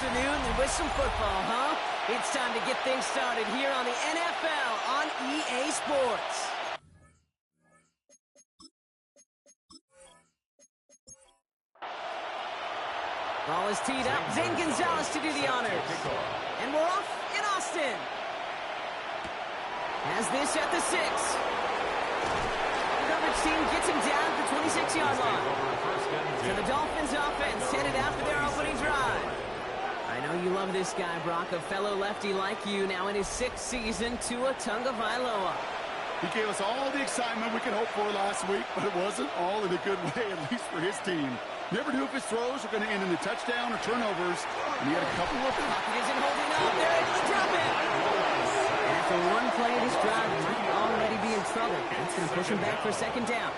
afternoon with some football, huh? It's time to get things started here on the NFL on EA Sports. Ball is teed up. Zane Gonzalez to do the honors. And we're off in Austin. Has this at the 6. The coverage team gets him down at the 26-yard line. So the Dolphins offense headed out for their opening drive. I know you love this guy, Brock, a fellow lefty like you, now in his 6th season, Tua Tagovailoa. He gave us all the excitement we could hope for last week, but it wasn't all in a good way, at least for his team. Never knew if his throws were going to end in a touchdown or turnovers, and he had a couple of them. Pocket isn't holding up. They're able to drop it. After one play of this drive, he might already be in trouble. That's going to push him back for second down.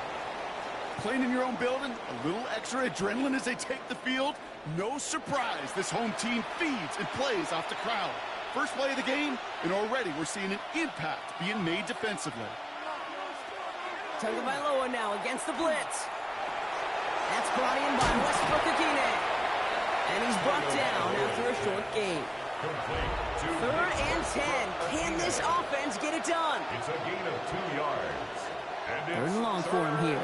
Playing in your own building, a little extra adrenaline as they take the field. No surprise, this home team feeds and plays off the crowd. First play of the game, and already we're seeing an impact being made defensively. Tagovailoa now against the blitz. That's brought in by Westbrook-Ikhine. And he's brought down after a short gain. 3rd and 10. Can this offense get it done? It's a gain of 2 yards. And 3rd and long for him here.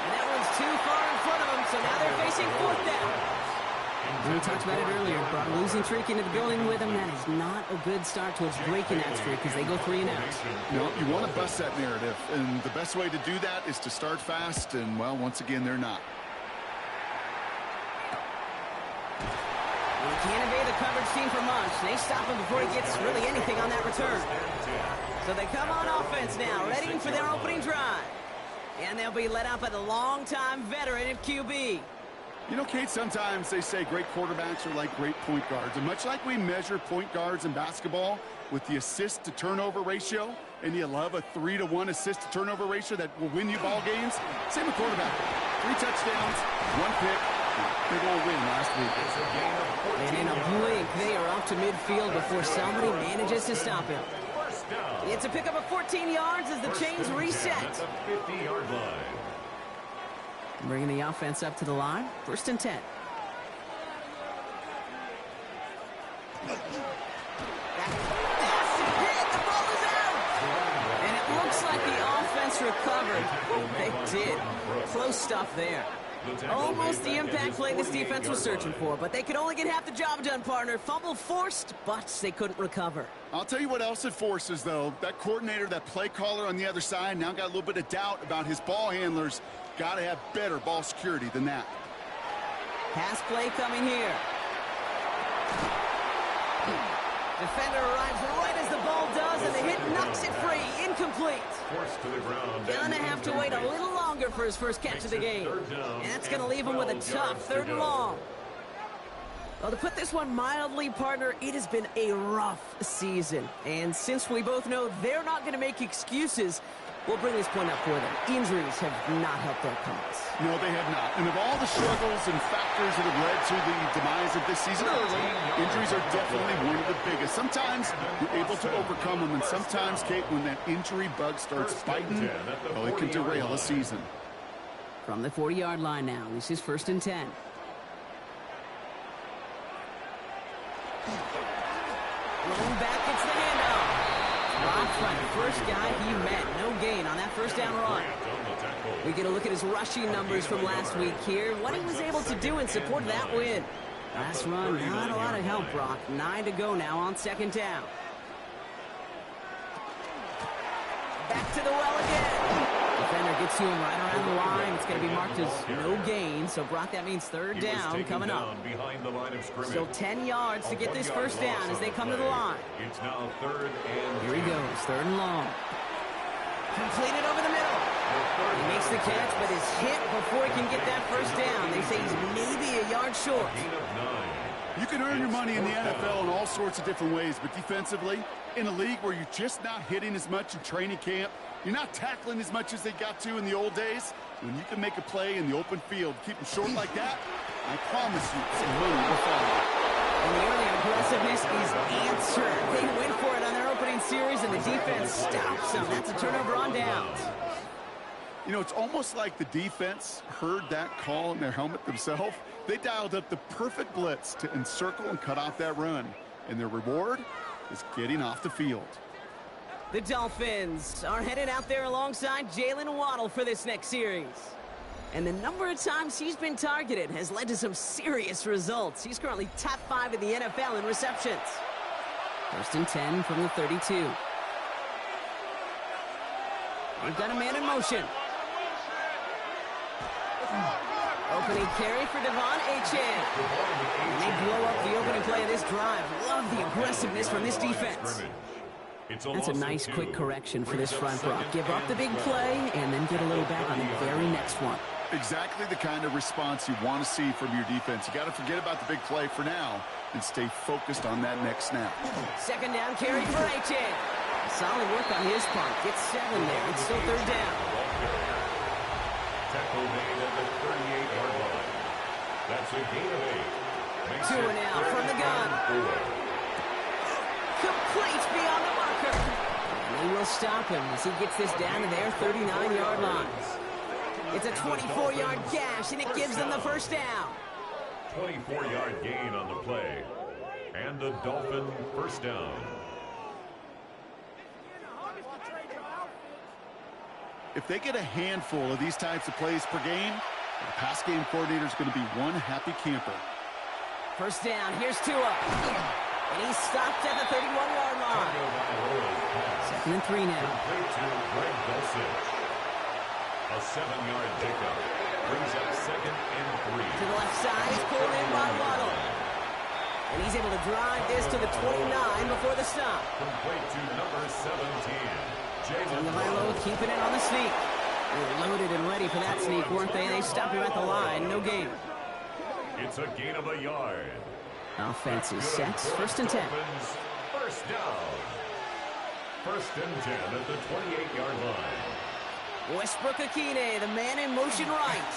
And that one's too far in front of him, so now they're facing 4th down. We talked about it earlier. Brought a losing streak into the building with him. That is not a good start towards breaking that streak because they go 3 and out. No, you want to bust that narrative, and the best way to do that is to start fast, and, well, once again, they're not. He can't evade the coverage team for much. They stop him before he gets really anything on that return. So they come on offense now, ready for their opening drive. And they'll be led out by the longtime veteran at QB. You know, Kate, sometimes they say great quarterbacks are like great point guards. And much like we measure point guards in basketball with the assist-to-turnover ratio, and you love a 3-to-1 assist-to-turnover ratio that will win you ball games, same with quarterback. 3 touchdowns, 1 pick, big old win last week. And in a blink, they are off to midfield before somebody manages to stop him. It's a pickup of 14 yards as the chains reset. 50-yard line. Bringing the offense up to the line. 1st and 10. That's hit. The ball is out. And it looks like the offense recovered. They did. Close stuff there. Almost the impact play this defense was searching for, but they could only get half the job done, partner. Fumble forced, but they couldn't recover. I'll tell you what else it forces, though. That coordinator, that play caller on the other side, now got a little bit of doubt about his ball handlers. Got to have better ball security than that. Pass play coming here. Defender arrives right as the ball does, and the hit knocks it free. Incomplete. Forced to the ground. Gonna have to wait a little longer for his first catch of the game. And that's gonna leave him with a tough 3rd and long. Well, to put this one mildly, partner, it has been a rough season. And since we both know they're not gonna make excuses, we'll bring this point up for them. Injuries have not helped their cause. No, they have not. And of all the struggles and factors that have led to the demise of this season early, injuries are definitely one of the biggest. Sometimes you're able to overcome them, and sometimes, Kate, when that injury bug starts biting, well, it can derail a season. From the 40-yard line now, this is 1st and 10. Rolling back, it's the handoff. Rock's like the first guy he met. No gain on that 1st down run. We get a look at his rushing numbers from last week here. What he was able to do in support of that win. Last run, not a lot of help, Brock. 9 to go now on 2nd down. Back to the well again. Defender gets to him right around the line. It's going to be marked as no gain. So, Brock, that means 3rd down coming up. So 10 yards to get this 1st down as they come to the line. It's now 3rd and here he goes, 3rd and long. Completed over the middle. He makes the catch, but is hit before he can get that 1st down. They say he's maybe a yard short. You can earn your money in the NFL in all sorts of different ways, but defensively, in a league where you're just not hitting as much in training camp, you're not tackling as much as they got to in the old days, when you can make a play in the open field, keep them short like that, I promise you some money will follow. And the early aggressiveness is answered. They went for it on their opening series, and the defense stops them. That's a turnover on downs. You know, it's almost like the defense heard that call in their helmet themselves. They dialed up the perfect blitz to encircle and cut off that run. And their reward is getting off the field. The Dolphins are headed out there alongside Jalen Waddle for this next series. And the number of times he's been targeted has led to some serious results. He's currently top 5 in the NFL in receptions. 1st and 10 from the 32. They've got a man in motion. Opening carry for Devon Achane. And they blow up the opening play of this drive. Love the aggressiveness from this defense. That's a nice quick correction for this front row. Give up the big play and then get a little back on the very next one. Exactly the kind of response you want to see from your defense. You got to forget about the big play for now and stay focused on that next snap. 2nd down carry for Achane. Solid work on his part. Gets 7 there. It's still 3rd down. Tackle made at the 38-yard line. That's a gain of 8. 2 and out from the gun. Complete beyond the marker. And they will stop him as he gets this down to their 39-yard line. It's a 24-yard gash, and it gives them the 1st down. 24-yard gain on the play. And the Dolphin 1st down. If they get a handful of these types of plays per game, the pass game coordinator is going to be one happy camper. 1st down. Here's Tua. And he's stopped at the 31-yard line. 2nd and 3 now. A 7-yard pickup brings up 2nd and 3. To the left side, it's pulled in by Waddle. And he's able to drive this to the 29 before the stop. Complete to number 17. Tagovailoa keeping it on the sneak. They were loaded and ready for that sneak, weren't they? They stopped him at the line. No gain. It's a gain of a yard. Offense is set. 1st and 10. 1st down. 1st and 10 at the 28-yard line. Westbrook-Akine, the man in motion right.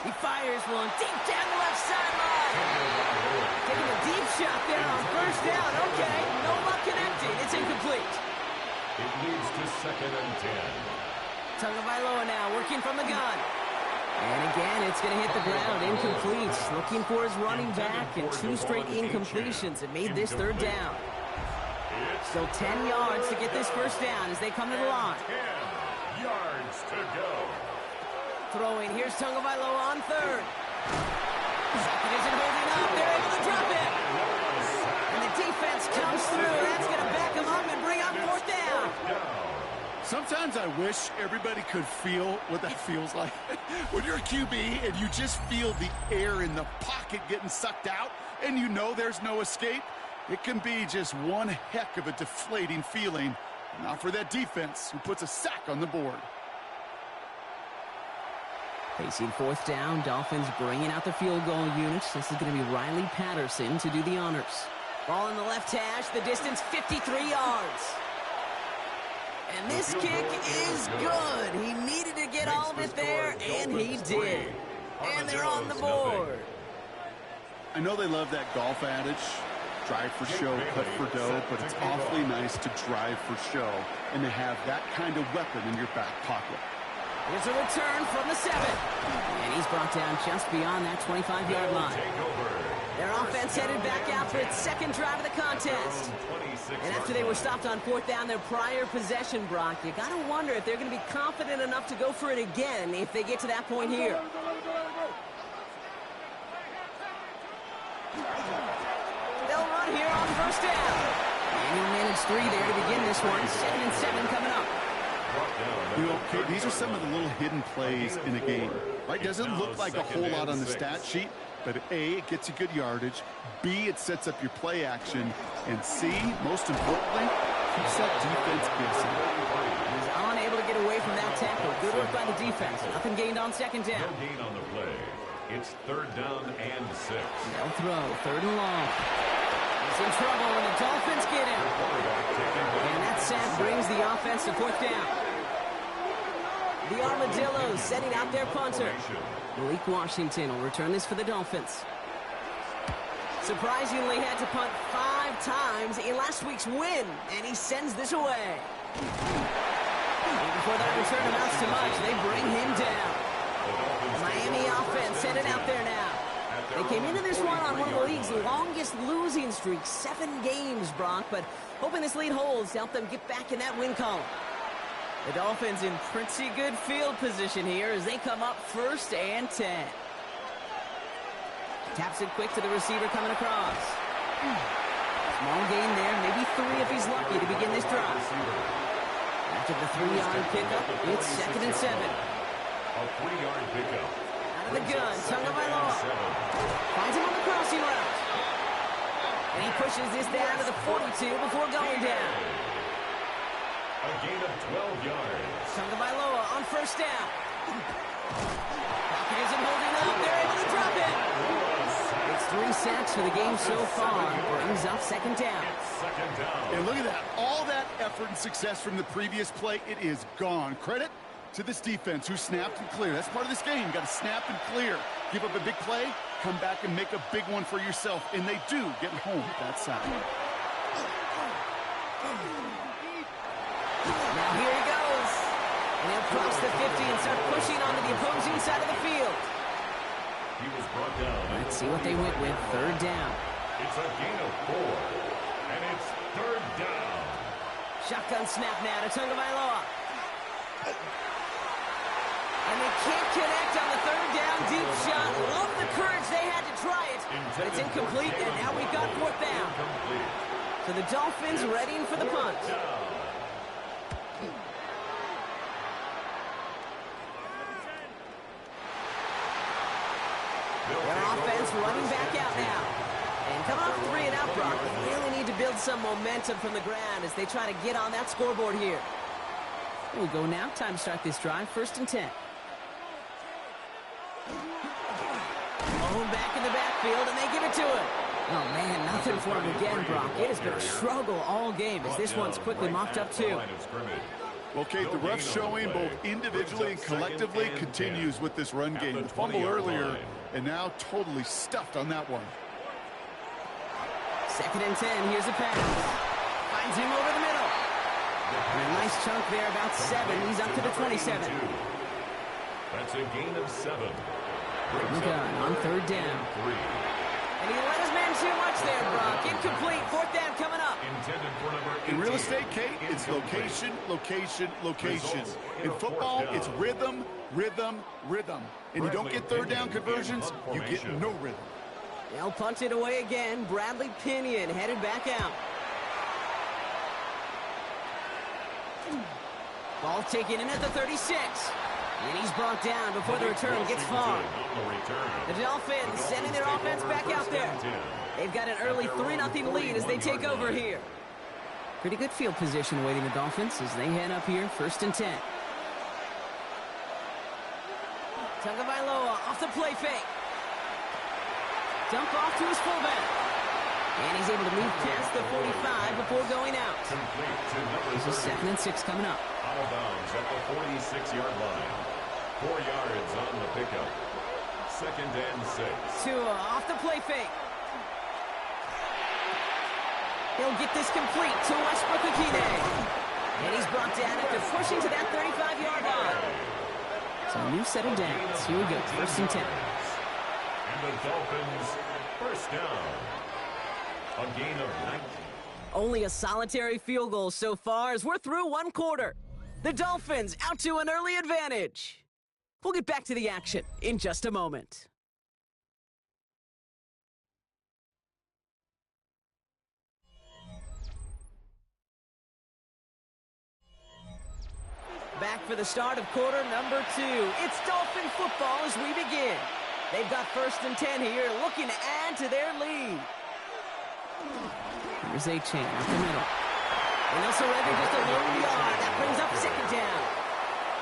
He fires one deep down the left sideline. Taking a deep shot there on 1st down. Okay, no luck connecting. It's incomplete. It leads to 2nd and 10. Tagovailoa now working from the gun. And again, it's going to hit the ground. Incomplete. Looking for his running back, and 2 straight incompletions. It made this 3rd down. Still 10 yards to get this 1st down as they come to the line. 10 yards to go. Throwing. Here's Tagovailoa on 3rd. 2nd isn't holding up. They're able to drop it. And the defense comes through. That's going to back them up and bring up 4th down. Sometimes I wish everybody could feel what that feels like. When you're a QB and you just feel the air in the pocket getting sucked out and you know there's no escape, it can be just one heck of a deflating feeling. Not for that defense who puts a sack on the board. Facing 4th down, Dolphins bringing out the field goal units. This is going to be Riley Patterson to do the honors. Ball in the left hash, the distance 53 yards. And this kick is good. He needed to get all of it there, and he did. And they're on the board. I know they love that golf adage, drive for show, cut for dough, but it's awfully nice to drive for show and to have that kind of weapon in your back pocket. Here's a return from the 7. And he's brought down just beyond that 25-yard line. Their offense headed back out for its 2nd drive of the contest. And after they were stopped on 4th down their prior possession, Brock, you got to wonder if they're going to be confident enough to go for it again if they get to that point here. They'll run here on 1st down. And you'll manage 3 there to begin this one. 2nd and 7 coming up. You know, these are some of the little hidden plays in a game, right? Doesn't look like a whole lot on the stat sheet, but A, it gets you good yardage, B, it sets up your play action, and C, most importantly, keeps that defense guessing. He's unable to get away from that tackle. Good work by the defense. Nothing gained on 2nd down. No gain on the play. It's 3rd down and 6. They'll throw. 3rd and long. He's in trouble, and the Dolphins get him. And that sack brings the offense to 4th down. The Armadillos setting out their punter. Malik Washington will return this for the Dolphins. Surprisingly had to punt 5 times in last week's win, and he sends this away. Before that return amounts to much, they bring him down. The Miami offense headed out there now. They came into this one on one of the league's longest losing streaks, 7 games, Brock, but hoping this lead holds to help them get back in that win column. The Dolphins in pretty good field position here as they come up 1st and 10. Taps it quick to the receiver coming across. Small gain there, maybe 3 if he's lucky to begin this drive. After the 3-yard pickup, it's 2nd and 7. A 3-yard pickup. Out of the gun, Tagovailoa finds him on the crossing route. And he pushes this down to the 42 before going down. A gain of 12 yards. Tagovailoa on 1st down. Pocket isn't holding up. They're able to drop it. It's 3 sacks for the game so far. Brings up 2nd down. Second down. And look at that. All that effort and success from the previous play, it is gone. Credit to this defense who snapped and cleared. That's part of this game. You got to snap and clear. Give up a big play, come back and make a big one for yourself. And they do get home with that sack. Now here he goes. And he'll cross the 50 and start pushing onto the opposing side of the field. He was brought down. Let's see what they went with. 3rd down. It's a gain of 4. And it's 3rd down. Shotgun snap now to Tagovailoa. And they can't connect on the 3rd down deep shot. Love the courage they had to try it. But it's incomplete, and now we've got 4th down. So the Dolphins readying for the punt. Their offense running back out now. And coming off 3 and out, Brock, they really need to build some momentum from the ground as they try to get on that scoreboard here. Here we go now. Time to start this drive. 1st and 10. Oh, back in the backfield, and they give it to him. Oh, man, nothing for him again, Brock. It has been a struggle all game as this one's quickly mopped up, too. Well, Kate, the rough showing both individually and collectively continues with this run game. The fumble earlier, and now totally stuffed on that one. 2nd and 10. Here's a pass. Finds him over the middle. And a nice chunk there, about 7. He's up to the 27. That's a gain of 7. Gun on 3rd down. And he let his man too much there, Brock. Incomplete. 4th down coming up. In real estate, Kate, it's location, location, location. In football, it's rhythm, rhythm, rhythm. And you don't get 3rd down conversions, you get no rhythm. They'll punt it away again. Bradley Pinion headed back out. Ball taken in at the 36. And he's brought down before the return gets far. The Dolphins sending their offense back out there. They've got an early 3-0 lead as they take over here. Pretty good field position awaiting the Dolphins as they head up here, 1st and 10. Tagovailoa off the play fake. Dump off to his fullback. And he's able to move past the 45 before going out. This is 2nd and 6 coming up. Out of bounds at the 46-yard line. 4 yards on the pickup. 2nd and 6. Tua off the play fake. He'll get this complete to Westbrook-Ikhine. And he's brought down after pushing to that 35-yard line. So a new set of downs. Here we go, 1st and 10. And the Dolphins, 1st down. A gain of 19. Only a solitary field goal so far as we're through 1 quarter. The Dolphins out to an early advantage. We'll get back to the action in just a moment. Back for the start of quarter number 2. It's Dolphin football as we begin. They've got 1st and 10 here, looking to add to their lead. Here's a chain up the middle. And they'll surrender just a lone yard. That brings up 2nd down.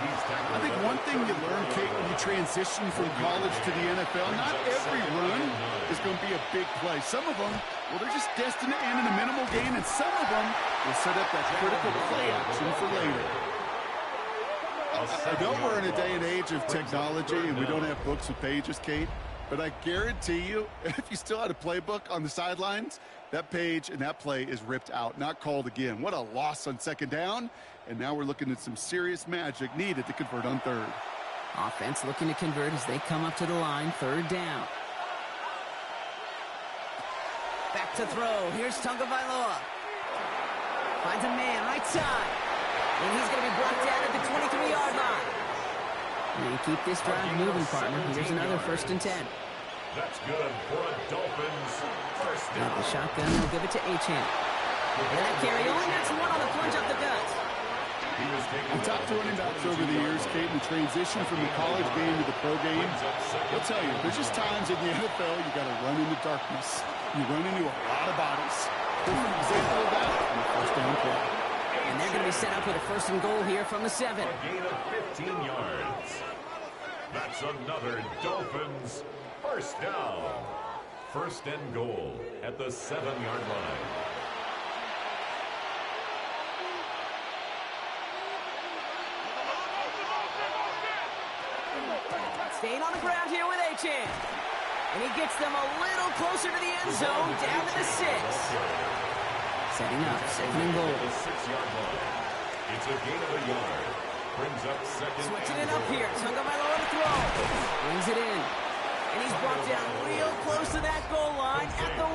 I think one thing you learn, Kate, when you transition from college to the NFL, not every run is going to be a big play. Some of them, well, they're just destined to end in a minimal gain, and some of them will set up that critical play action for later. I know we're in a day and age of technology, and we don't have books with pages, Kate, But I guarantee you, if you still had a playbook on the sidelines, that page and that play is ripped out, not called again. What a loss on second down. And now we're looking at some serious magic needed to convert on third. Offense looking to convert as they come up to the line, third down. Back to throw. Here's Tagovailoa. Finds a man, right side. And he's going to be brought down at the 23-yard line. And keep this drive moving, partner. Here's another 1st and 10. That's good for a Dolphins first down. Got the shotgun, they'll give it to Achane. And that carry only gets one on the plunge up the gut. We talked to running backs over the years, Kate, in the transition from the college game to the pro game. I'll tell you, there's just times in the NFL you got to run into darkness. You run into a lot of bodies. Perfect example of that on the first down play. And they're going to be set up with a 1st and goal here from the 7. A gain of 15 yards. That's another Dolphins first down. 1st and goal at the 7-yard line. Staying on the ground here with Achane. And he gets them a little closer to the end zone, down to the 6. Setting up, 2nd and goal. The 6-yard line. It's a gain of a yard. Brings up 2nd. Switching it up here. Tagovailoa to throw. Brings it in. And he's brought down real close to that goal line at the 1.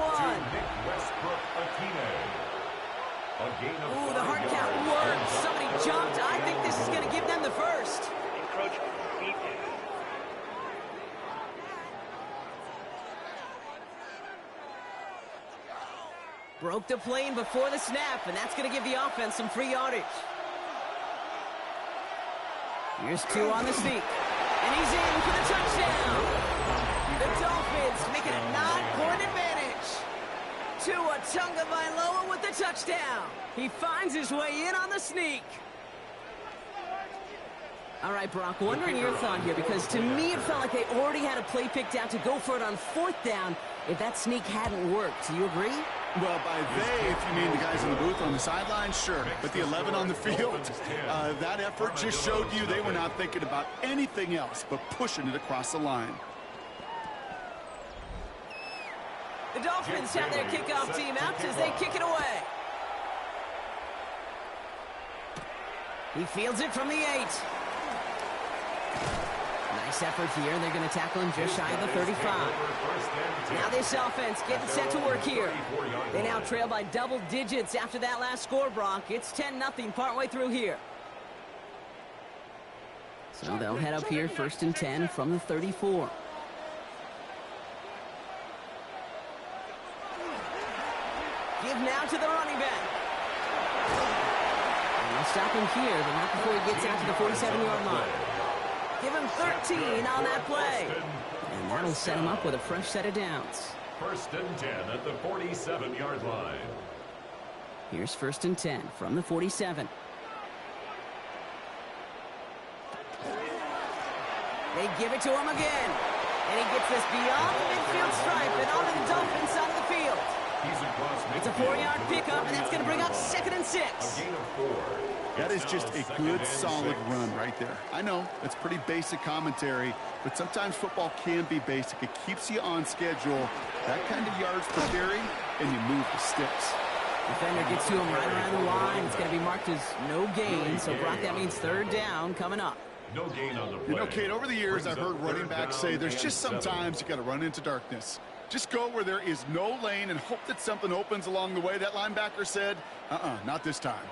Ooh, the hard count worked. Somebody jumped. I think this is going to give them the 1st. Encroachment. Broke the plane before the snap, and that's going to give the offense some free yardage. Here's 2 on the sneak. And he's in for the touchdown. The Dolphins making a 9-point advantage. Tua Tagovailoa with the touchdown. He finds his way in on the sneak. All right, Brock, wondering your thought here, because to me it felt like they already had a play picked out to go for it on 4th down if that sneak hadn't worked. Do you agree? Well, by they, if you mean the guys in the booth on the sideline, sure. But the 11 on the field, that effort just showed you they were not thinking about anything else but pushing it across the line. The Dolphins have their kickoff team out as they kick it away. He fields it from the 8. Nice effort here. They're going to tackle him just shy of the 35. Now this offense getting set to work here. They now trail by double digits after that last score, Brock. It's 10-0 partway through here. So they'll head up here, 1st and 10 from the 34. Give now to the running back. And they'll stop him here, but not before he gets out to the 47-yard line. Give him 13 on that play. And that'll set him up with a fresh set of downs. 1st and 10 at the 47-yard line. Here's 1st and 10 from the 47. They give it to him again. And he gets this beyond the midfield stripe and onto the Dolphins side of the field. It's a 4-yard pickup, and that's going to bring up 2nd and 6. A gain of 4. That is just a good, solid run right there. I know, it's pretty basic commentary, but sometimes football can be basic. It keeps you on schedule, that kind of yards per carry, and you move the sticks. Defender gets to him right around the line. It's going to be marked as no gain, so Brock, that means 3rd down coming up. No gain on the play. You know, Kate, over the years, I've heard running backs say there's just sometimes you got to run into darkness. Just go where there is no lane and hope that something opens along the way. That linebacker said, not this time.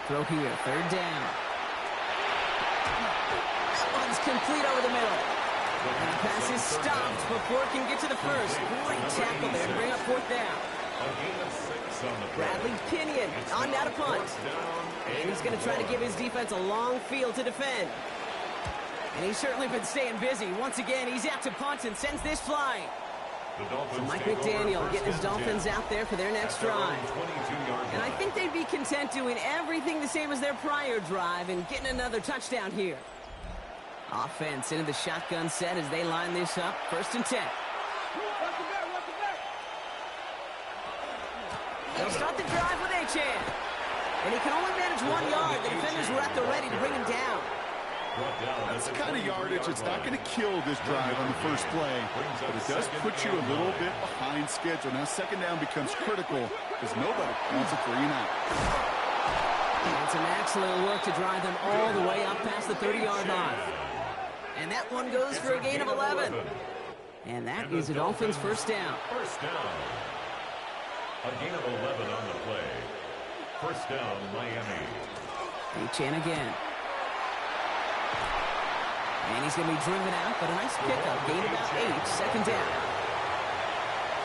Throw here, 3rd down. One's complete over the middle. And the pass is stopped before it can get to the 1st. Great tackle there to bring up 4th down. Bradley Pinion on down to punt. And he's going to try to give his defense a long field to defend. And he's certainly been staying busy. Once again, he's out to punt and sends this flying. So Mike McDaniel getting his Dolphins out there for their next drive. And I think they'd be content doing everything the same as their prior drive and getting another touchdown here. Offense into the shotgun set as they line this up. 1st and 10. They'll start the drive with Achane. And he can only manage 1 yard. The defenders were at the ready to bring him down. That's the kind of yardage that's not going to kill this drive on the first play, but it does put you a little bit behind schedule. Now second down becomes critical because nobody wants a 3-and-out. And some excellent work to drive them all the way up past the 30-yard line. And that one goes for a gain of 11. And that is the Dolphins' first down. First down. A gain of 11 on the play. First down, Miami. Chan again. And he's going to be driven out, but a nice pickup. Gain about 8, second down.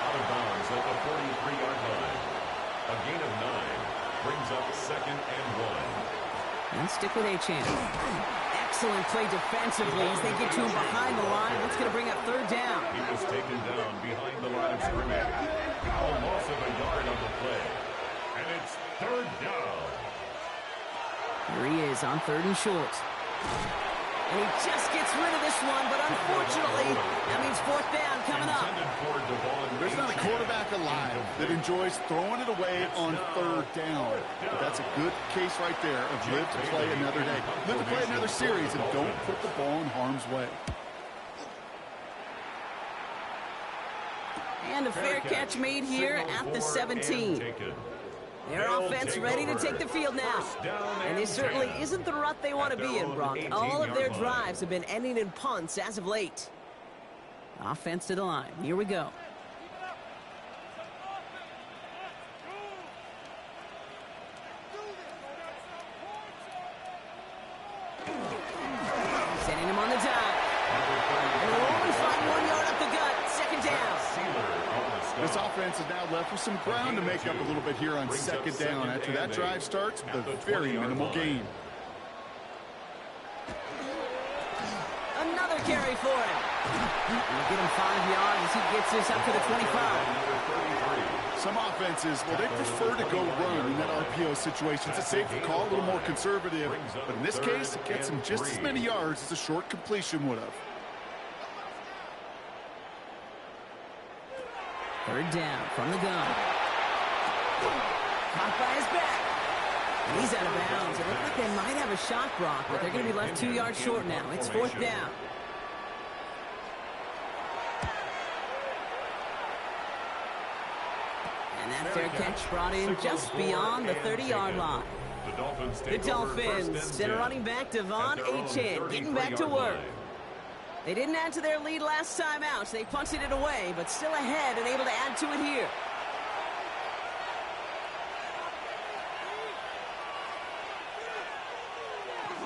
Out of bounds at the 43-yard line. A gain of 9 brings up second and 1. And stick with Chan. Excellent play defensively as they get to him behind the line. That's going to bring up third down. He was taken down behind the line of scrimmage. A loss of a yard on the play. And it's third down. Here he is on third and short. And he just gets rid of this one, but unfortunately, that means fourth down coming up. There's not a quarterback alive that enjoys throwing it away on third down. But that's a good case right there of live to play another day. Live to play another series, and don't put the ball in harm's way. And a fair catch made here at the 17. Their offense ready to take the field now. And this certainly isn't the rut they want to be in, Brock. All of their drives have been ending in punts as of late. Offense to the line. Here we go. Sending him on the dive. And they'll only find 1 yard up the gut. Second down. This offense is now left with some ground to make up a little bit here on second down after that drive starts with a very minimal gain. Another carry for him. We'll get him 5 yards as he gets this up to the 25. Some offenses, well, they prefer to go run in that RPO situation. It's a safer call, a little more conservative. But in this case, it gets him just as many yards as a short completion would have. Third down from the gun. Caught by his back. And he's out of bounds. It looks like they might have a shot, Brock, but they're going to be left 2 yards short now. It's fourth down. And that fair catch brought in just beyond the 30-yard line. The Dolphins send a running back, Devon Achane, getting back to work. They didn't add to their lead last time out. They punted it away, but still ahead and able to add to it here.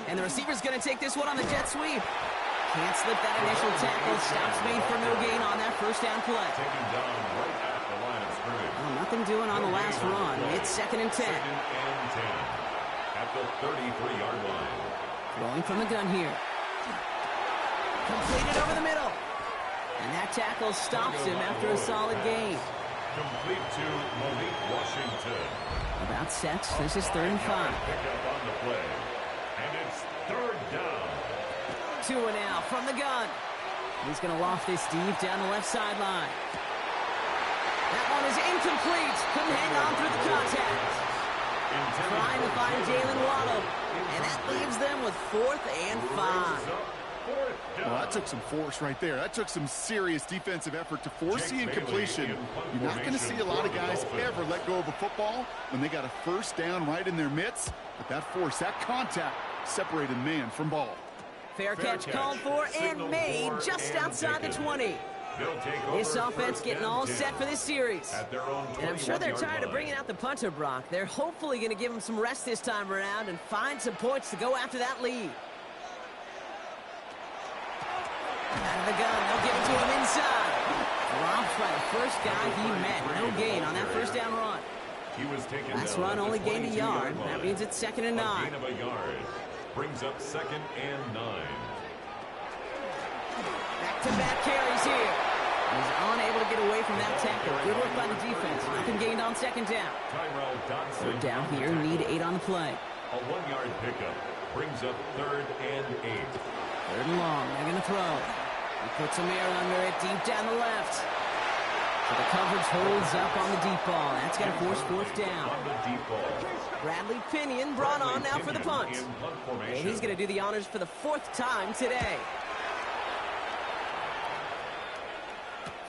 And the receiver's going to take this one on the jet sweep. Can't slip that initial tackle. Stops made for no gain on that first down play. Taken down right at the line of scrimmage. Well, nothing doing on the last run. It's second and 10. Second and 10 at the 33-yard line. Throwing from the gun here. Completed over the middle. And that tackle stops him after a solid gain. Complete to Malik Washington. About set. This is third and 5. Pick up on the play. And it's third down. 2 and out from the gun. He's going to loft this deep down the left sideline. That one is incomplete. Couldn't hang on through the contact. Trying to find Jalen Waddle. And that leaves them with 4th and 5. Well, that took some force right there. That took some serious defensive effort to force the incompletion. You're not going to see a lot of guys ever let go of a football when they got a first down right in their midst. But that force, that contact, separated man from ball. Fair catch called for and made just outside the 20. This offense getting all set for this series. And I'm sure they're tired of bringing out the punter, Brock. They're hopefully going to give him some rest this time around and find some points to go after that lead. Out of the gun, they'll give it to him inside. Dropped by the first guy he met. No gain on that first down run. Last run only gained a yard. That means it's second and 9. Gain of a yard brings up second and 9. Back-to-back carries here. He's unable to get away from that tackle. Good work by the defense. Nothing gained on second down. Third down here. Need 8 on the play. A 1-yard pickup brings up third and 8. Third and long. They're going to throw. He puts some air under it deep down the left. But the coverage holds up on the deep ball. That's going to force fourth down. On the deep ball. Bradley Pinion brought on now for the punt. In punt And formation. he's going to do the honors for the fourth time today.